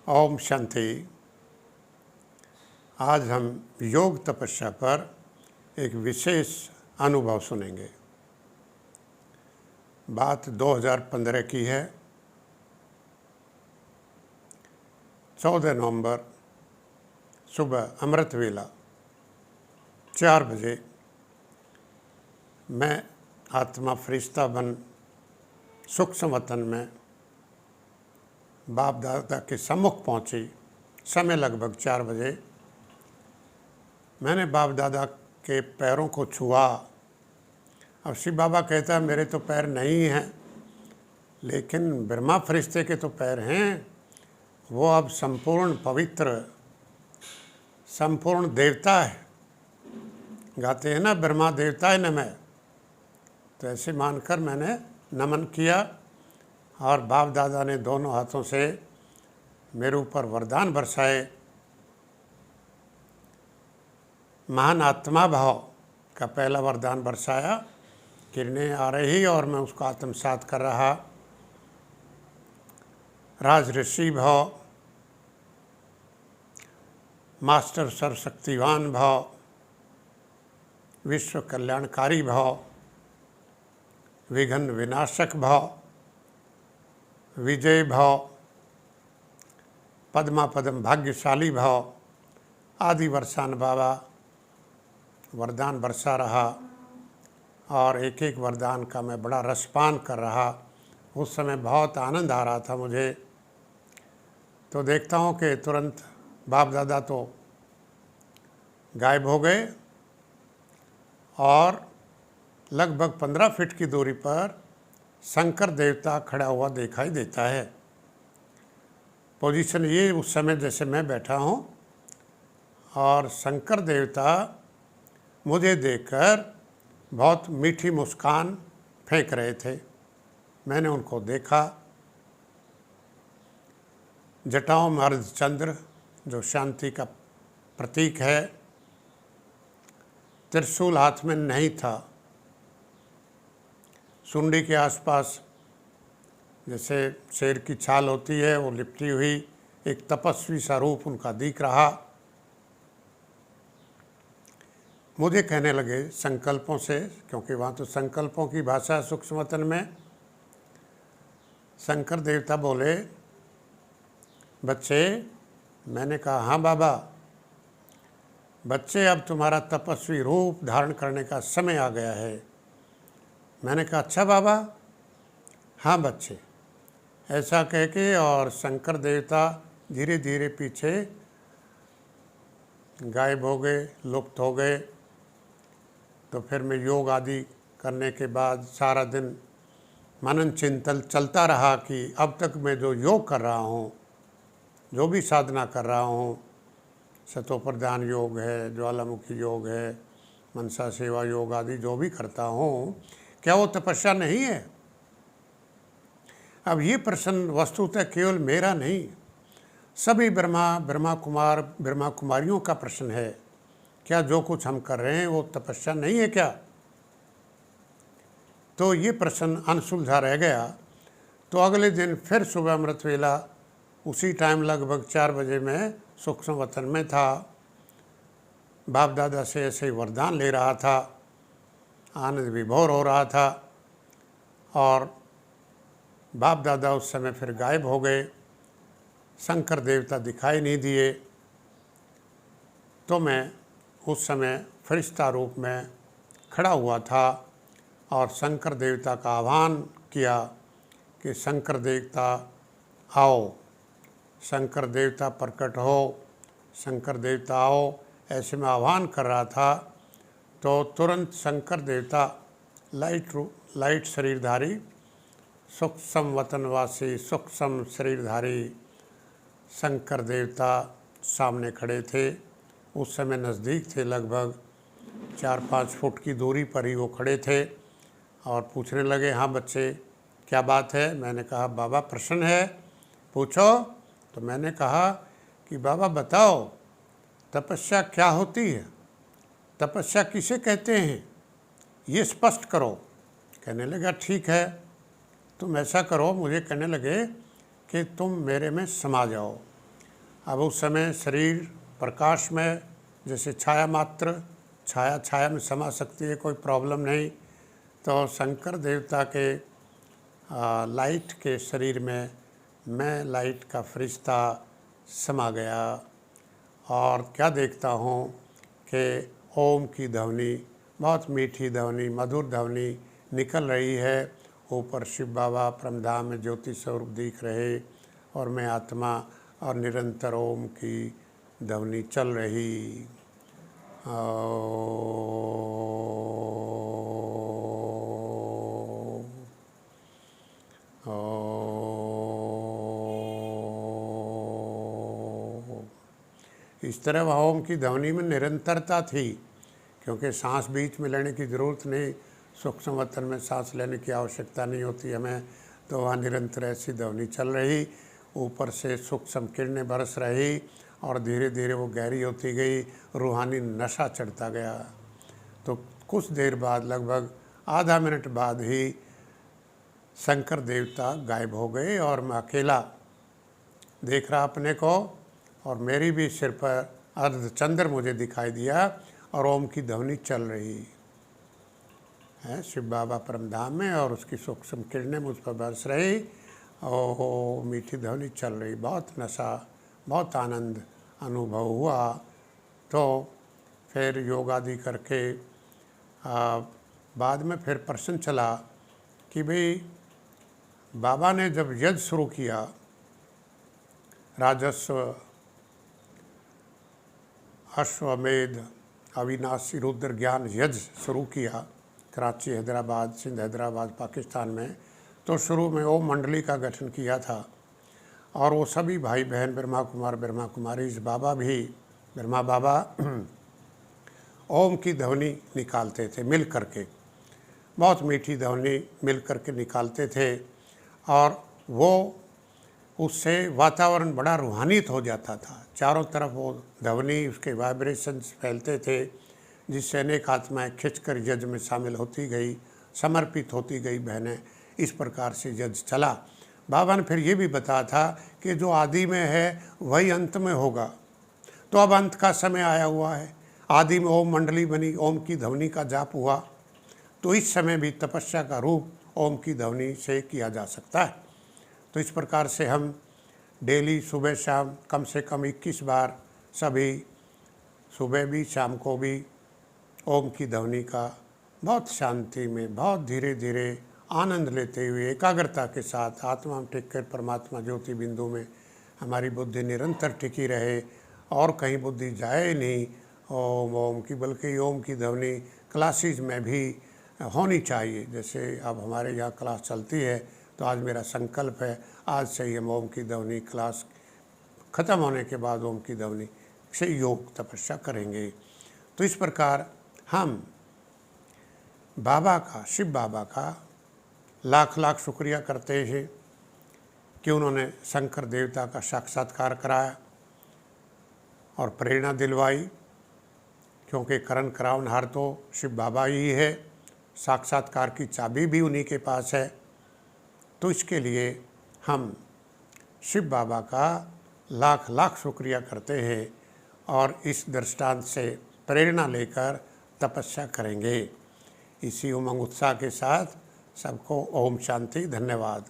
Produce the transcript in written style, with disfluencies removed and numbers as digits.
ओम शांति। आज हम योग तपस्या पर एक विशेष अनुभव सुनेंगे। बात 2015 की है। 14 नवंबर सुबह अमृत वेला 4 बजे मैं आत्मा फरिश्ता बन सूक्ष्म वतन में बाप दादा के सम्मुख पहुंची। समय लगभग 4 बजे। मैंने बाप दादा के पैरों को छुआ। अब शिव बाबा कहता है मेरे तो पैर नहीं हैं, लेकिन ब्रह्मा फरिश्ते के तो पैर हैं। वो अब संपूर्ण पवित्र, संपूर्ण देवता है। गाते हैं ना, ब्रह्मा देवता है नमः। तो ऐसे मानकर मैंने नमन किया और बाप दादा ने दोनों हाथों से मेरे ऊपर वरदान बरसाए। महान आत्मा भाव का पहला वरदान बरसाया। किरणें आ रही और मैं उसको आत्मसात कर रहा। राज ऋषि भाव, मास्टर सर्वशक्तिवान भाव, विश्व कल्याणकारी भाव, विघ्न विनाशक भाव, विजय भाव, पद्मा पद्म भाग्यशाली भाव आदि वर्षान बाबा वरदान बरसा रहा और एक एक वरदान का मैं बड़ा रसपान कर रहा। उस समय बहुत आनंद आ रहा था मुझे। तो देखता हूँ कि तुरंत बाप दादा तो गायब हो गए और लगभग 15 फीट की दूरी पर शंकर देवता खड़ा हुआ दिखाई देता है। पोजीशन ये उस समय जैसे मैं बैठा हूँ और शंकर देवता मुझे देखकर बहुत मीठी मुस्कान फेंक रहे थे। मैंने उनको देखा। जटाओं में अर्धचंद्र जो शांति का प्रतीक है। त्रिशूल हाथ में नहीं था। सुंडी के आसपास जैसे शेर की छाल होती है वो लिपटी हुई एक तपस्वी सा रूप उनका दिख रहा। मुझे कहने लगे संकल्पों से, क्योंकि वहाँ तो संकल्पों की भाषा सूक्ष्म वतन में। शंकर देवता बोले, बच्चे। मैंने कहा हाँ बाबा। बच्चे, अब तुम्हारा तपस्वी रूप धारण करने का समय आ गया है। मैंने कहा अच्छा बाबा। हाँ बच्चे। ऐसा कह के और शंकर देवता धीरे धीरे पीछे गायब हो गए, लुप्त हो गए। तो फिर मैं योग आदि करने के बाद सारा दिन मनन चिंतन चलता रहा कि अब तक मैं जो योग कर रहा हूँ, जो भी साधना कर रहा हूँ, शतोप्रधान योग है, ज्वालामुखी योग है, मनसा सेवा योग आदि जो भी करता हूँ, क्या वो तपस्या नहीं है? अब ये प्रश्न वस्तुतः केवल मेरा नहीं, सभी ब्रह्मा कुमारियों का प्रश्न है। क्या जो कुछ हम कर रहे हैं वो तपस्या नहीं है क्या? तो ये प्रश्न अनसुलझा रह गया। तो अगले दिन फिर सुबह अमृत वेला उसी टाइम लगभग 4 बजे मैं सूक्ष्म वतन में था। बाप दादा से ऐसे ही वरदान ले रहा था। आनंद विभोर हो रहा था और बाप दादा उस समय फिर गायब हो गए। शंकर देवता दिखाई नहीं दिए। तो मैं उस समय फरिश्ता रूप में खड़ा हुआ था और शंकर देवता का आह्वान किया कि शंकर देवता आओ, शंकर देवता प्रकट हो, शंकर देवता आओ। ऐसे में आह्वान कर रहा था तो तुरंत शंकर देवता लाइट शरीरधारी, सूक्ष्म वतनवासी, सूक्ष्म शरीरधारी शंकर देवता सामने खड़े थे। उस समय नज़दीक थे, लगभग 4-5 फुट की दूरी पर ही वो खड़े थे और पूछने लगे, हाँ बच्चे क्या बात है? मैंने कहा बाबा प्रश्न है, पूछो। तो मैंने कहा कि बाबा बताओ तपस्या क्या होती है, तपस्या किसे कहते हैं, ये स्पष्ट करो। कहने लगा ठीक है, तुम ऐसा करो। मुझे कहने लगे कि तुम मेरे में समा जाओ। अब उस समय शरीर प्रकाश में जैसे छाया मात्र, छाया छाया में समा सकती है, कोई प्रॉब्लम नहीं। तो शंकर देवता के लाइट के शरीर में मैं लाइट का फरिश्ता समा गया और क्या देखता हूँ कि ओम की ध्वनि, बहुत मीठी ध्वनि, मधुर ध्वनि निकल रही है। ऊपर शिव बाबा परमधाम में ज्योति स्वरूप दिख रहे और मैं आत्मा, और निरंतर ओम की ध्वनि चल रही। इस तरह ओम की ध्वनि में निरंतरता थी, क्योंकि सांस बीच में लेने की ज़रूरत नहीं, सूक्ष्म वतन में सांस लेने की आवश्यकता नहीं होती हमें। तो वहाँ निरंतर ऐसी ध्वनि चल रही, ऊपर से सूक्ष्म किरणें बरस रही और धीरे धीरे वो गहरी होती गई, रूहानी नशा चढ़ता गया। तो कुछ देर बाद, लगभग आधा मिनट बाद ही शंकर देवता गायब हो गए और मैं अकेला देख रहा अपने को, और मेरी भी सिर पर अर्धचंद्र मुझे दिखाई दिया और ओम की ध्वनि चल रही है शिव बाबा परमधाम में, और उसकी सूक्ष्म किरणें मुझ पर बरस रही। ओहो, मीठी ध्वनि चल रही, बहुत नशा, बहुत आनंद अनुभव हुआ। तो फिर योग आदि करके बाद में फिर प्रश्न चला कि भाई बाबा ने जब यज्ञ शुरू किया, राजस्व, अश्वमेध, अविनाशी रुद्र ज्ञान यज्ञ शुरू किया कराची, हैदराबाद, सिंध, हैदराबाद, पाकिस्तान में, तो शुरू में ओम मंडली का गठन किया था और वो सभी भाई बहन, ब्रह्मा कुमार, ब्रह्मा कुमारी, इस बाबा भी, ब्रह्मा बाबा ओम की ध्वनि निकालते थे मिल करके, बहुत मीठी ध्वनि मिल करके निकालते थे, और वो उससे वातावरण बड़ा रूहानियत हो जाता था। चारों तरफ वो ध्वनि, उसके वाइब्रेशंस फैलते थे, जिससे अनेक आत्माएं खिंचकर यज्ञ में शामिल होती गई, समर्पित होती गई बहनें। इस प्रकार से यज्ञ चला। बाबा ने फिर ये भी बताया था कि जो आदि में है वही अंत में होगा। तो अब अंत का समय आया हुआ है, आदि में ओम मंडली बनी, ओम की ध्वनि का जाप हुआ, तो इस समय भी तपस्या का रूप ओम की ध्वनि से किया जा सकता है। तो इस प्रकार से हम डेली सुबह शाम कम से कम 21 बार, सभी सुबह भी शाम को भी ओम की ध्वनि का बहुत शांति में, बहुत धीरे धीरे आनंद लेते हुए, एकाग्रता के साथ आत्मा में टिक कर परमात्मा ज्योति बिंदु में हमारी बुद्धि निरंतर टिकी रहे और कहीं बुद्धि जाए नहीं ओम ओम की, बल्कि ओम की ध्वनि क्लासेस में भी होनी चाहिए। जैसे अब हमारे यहाँ क्लास चलती है, तो आज मेरा संकल्प है, आज से ही हम ओम की ध्वनि क्लास ख़त्म होने के बाद ओम की ध्वनि से योग तपस्या करेंगे। तो इस प्रकार हम बाबा का, शिव बाबा का लाख लाख शुक्रिया करते हैं कि उन्होंने शंकर देवता का साक्षात्कार कराया और प्रेरणा दिलवाई, क्योंकि करण करावनहार तो शिव बाबा ही है, साक्षात्कार की चाबी भी उन्हीं के पास है। तो इसके लिए हम शिव बाबा का लाख लाख शुक्रिया करते हैं और इस दृष्टांत से प्रेरणा लेकर तपस्या करेंगे। इसी उमंग उत्साह के साथ सबको ओम शांति, धन्यवाद।